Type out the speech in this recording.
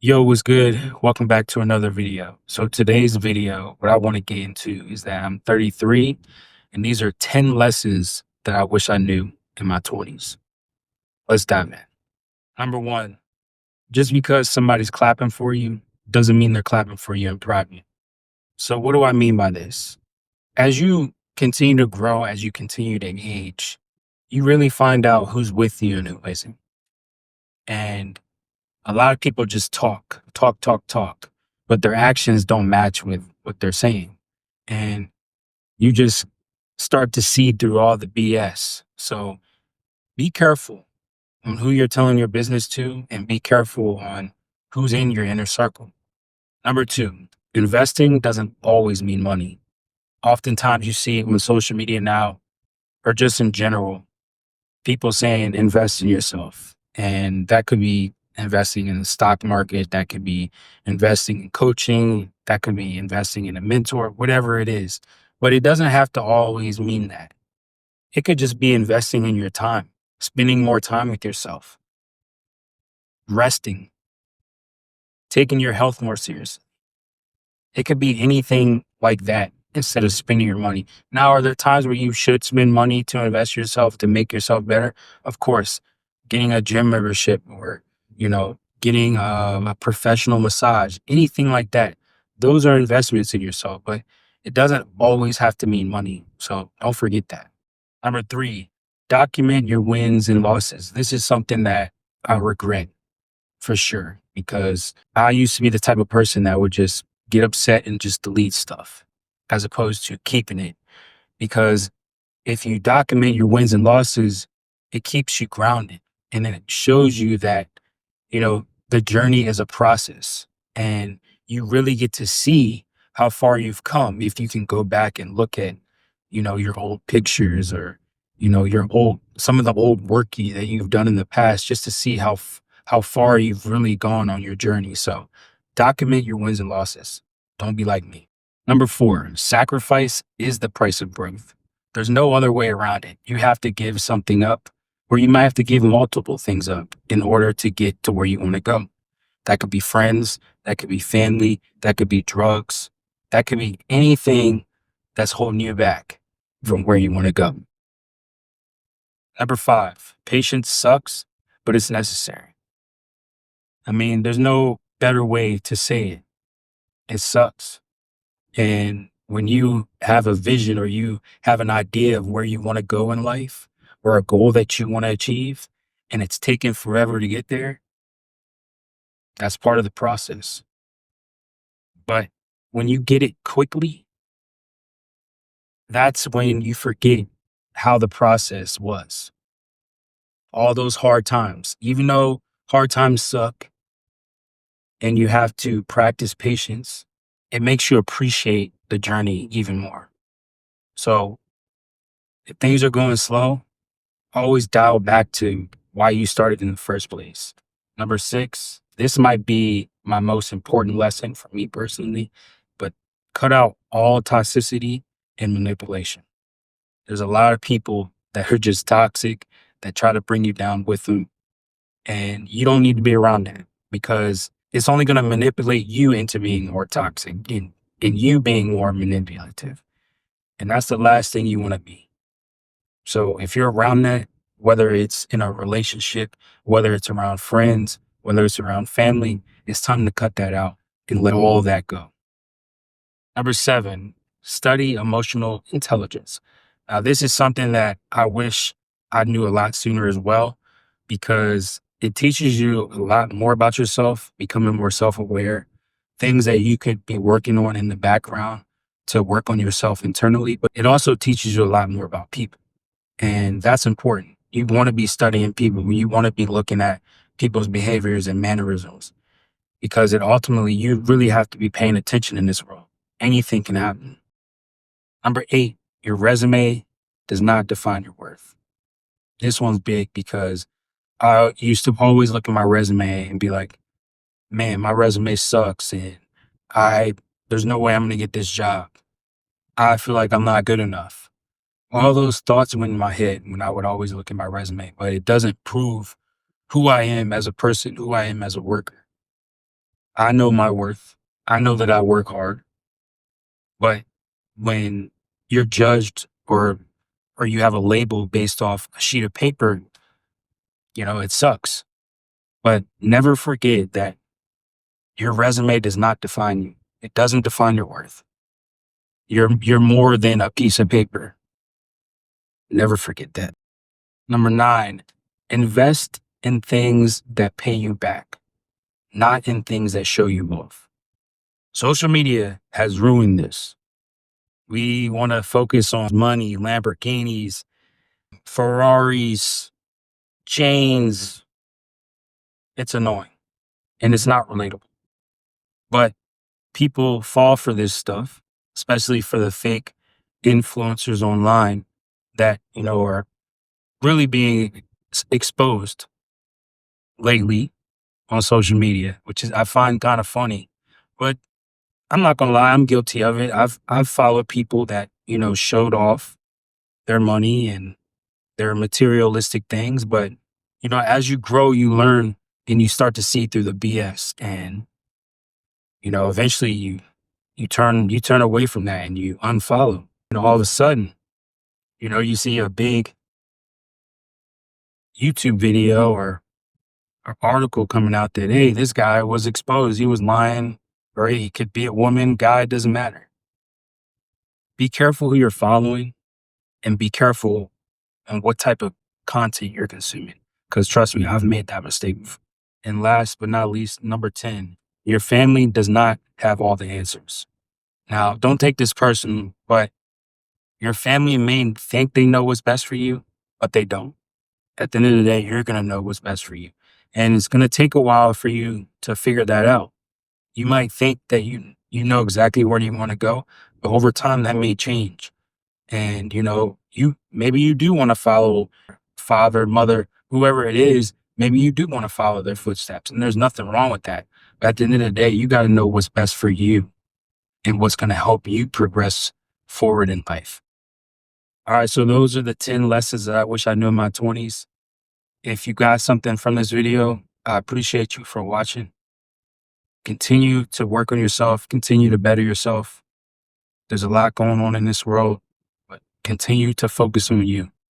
Yo, what's good? Welcome back to another video. So today's video, what I want to get into is that I'm 33 and these are 10 lessons that I wish I knew in my 20s. Let's dive in. Number one, just because somebody's clapping for you doesn't mean they're clapping for you in private. So what do I mean by this? As you continue to grow, as you continue to age, you really find out who's with you and who isn't. And a lot of people just talk, but their actions don't match with what they're saying. And you just start to see through all the BS. So be careful on who you're telling your business to and be careful on who's in your inner circle. Number two, investing doesn't always mean money. Oftentimes you see it on social media now or just in general, people saying invest in yourself. And that could be investing in the stock market, that could be investing in coaching, that could be investing in a mentor, whatever it is. But it doesn't have to always mean that. It could just be investing in your time, spending more time with yourself, resting, taking your health more seriously. It could be anything like that instead of spending your money. Now, are there times where you should spend money to invest yourself to make yourself better? Of course, getting a gym membership or, getting a professional massage, anything like that. Those are investments in yourself, but it doesn't always have to mean money. So don't forget that. Number three, document your wins and losses. This is something that I regret for sure, because I used to be the type of person that would just get upset and just delete stuff as opposed to keeping it. Because if you document your wins and losses, it keeps you grounded and then it shows you that, the journey is a process and you really get to see how far you've come. If you can go back and look at, your old pictures or, some of the old work that you've done in the past just to see how far you've really gone on your journey. So document your wins and losses. Don't be like me. Number four, sacrifice is the price of growth. There's no other way around it. You have to give something up, or you might have to give multiple things up in order to get to where you want to go. That could be friends, that could be family, that could be drugs, that could be anything that's holding you back from where you want to go. Number five, patience sucks, but it's necessary. I mean, there's no better way to say it. It sucks. And when you have a vision or you have an idea of where you want to go in life or a goal that you want to achieve, and it's taken forever to get there, that's part of the process. But when you get it quickly, that's when you forget how the process was. All those hard times, even though hard times suck and you have to practice patience, it makes you appreciate the journey even more. So if things are going slow, always dial back to why you started in the first place. Number six, this might be my most important lesson for me personally, but cut out all toxicity and manipulation. There's a lot of people that are just toxic that try to bring you down with them. And you don't need to be around that because it's only going to manipulate you into being more toxic and you being more manipulative. And that's the last thing you want to be. So if you're around that, whether it's in a relationship, whether it's around friends, whether it's around family, it's time to cut that out and let all that go. Number seven, study emotional intelligence. Now, this is something that I wish I knew a lot sooner as well, because it teaches you a lot more about yourself, becoming more self-aware, things that you could be working on in the background to work on yourself internally, but it also teaches you a lot more about people. And that's important. You want to be studying people. You want to be looking at people's behaviors and mannerisms because it ultimately, you really have to be paying attention in this world. Anything can happen. Number eight, your resume does not define your worth. This one's big because I used to always look at my resume and be like, man, my resume sucks. And there's no way I'm going to get this job. I feel like I'm not good enough. All those thoughts went in my head when I would always look at my resume, but it doesn't prove who I am as a person, who I am as a worker. I know my worth. I know that I work hard, but when you're judged or you have a label based off a sheet of paper, it sucks. But never forget that your resume does not define you. It doesn't define your worth. You're more than a piece of paper. Never forget that. Number 9, invest in things that pay you back, not in things that show you off. Social media has ruined this. We want to focus on money, Lamborghinis, Ferraris, chains. It's annoying and it's not relatable. But people fall for this stuff, especially for the fake influencers online that, are really being exposed lately on social media, which is I find kind of funny. But I'm not gonna lie, I'm guilty of it. I've followed people that, showed off their money and their materialistic things, but as you grow, you learn and you start to see through the BS, and eventually you turn away from that and you unfollow. And all of a sudden, you see a big YouTube video or an article coming out that, hey, this guy was exposed, he was lying, or he could be a woman, guy, it doesn't matter. Be careful who you're following and be careful on what type of content you're consuming. Because trust me, I've made that mistake before. And last but not least, number 10, your family does not have all the answers. Now, don't take this personal, but your family may think they know what's best for you, but they don't. At the end of the day, you're going to know what's best for you. And it's going to take a while for you to figure that out. You might think that you know exactly where you want to go, but over time that may change. And maybe you do want to follow father, mother, whoever it is, maybe you do want to follow their footsteps. And there's nothing wrong with that. But at the end of the day, you got to know what's best for you and what's going to help you progress forward in life. All right, so those are the 10 lessons that I wish I knew in my 20s. If you got something from this video, I appreciate you for watching. Continue to work on yourself, continue to better yourself. There's a lot going on in this world, but continue to focus on you.